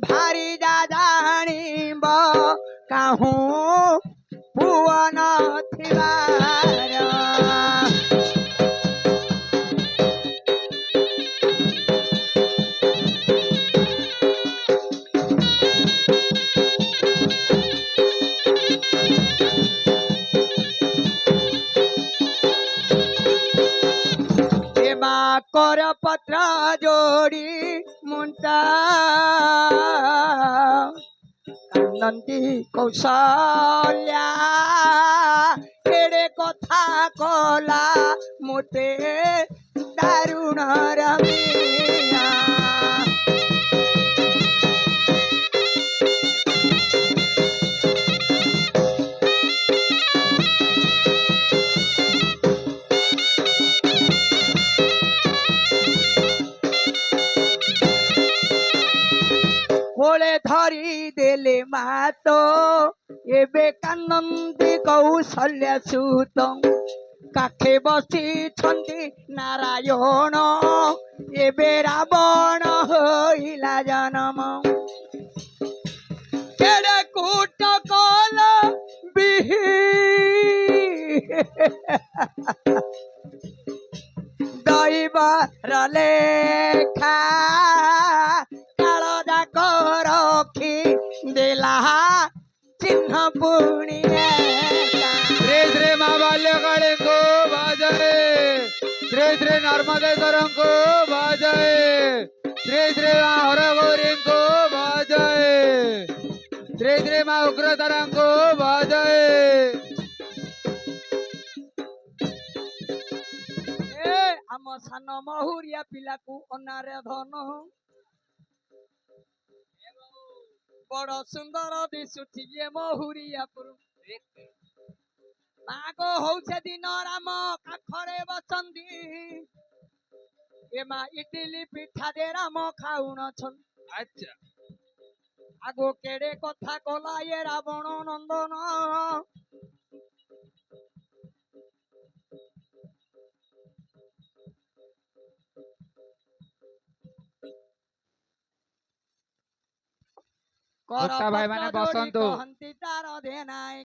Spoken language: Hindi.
भारी जा जानिब काहू पुआ नथिबार कर पत्र जोड़ी मुंटा कानंदी कौशल्या केड़े कथा कला मोते दारुण रमिया कोले धरी देले मातो एबे कानंदी कौशल्या सुत काखे बसी छंदी नारायण एबे रावण होइला जन्म केड़े कूट कल बिही दैवर लेखा रखी दिला चिन्ह पुणिया श्री श्री माँ बाल्यकाली को बाजाए श्री श्री नर्मदेश्वर को बाजाए श्री श्री माँ हरगौरी को बाजाए श्री श्री माँ उग्रतारा को बाजाए आम सान महुरिया पिला को अनारे धन बड़ सुंदर दिशुची ये महुरिया मागो हौसे दिन राम काखरे बसंदी ए मा इडली पिठा दे राम खाउन छन अच्छा आगो केड़े कथा कला ये रावण नंदन भाई माने बसंतु तार देनाय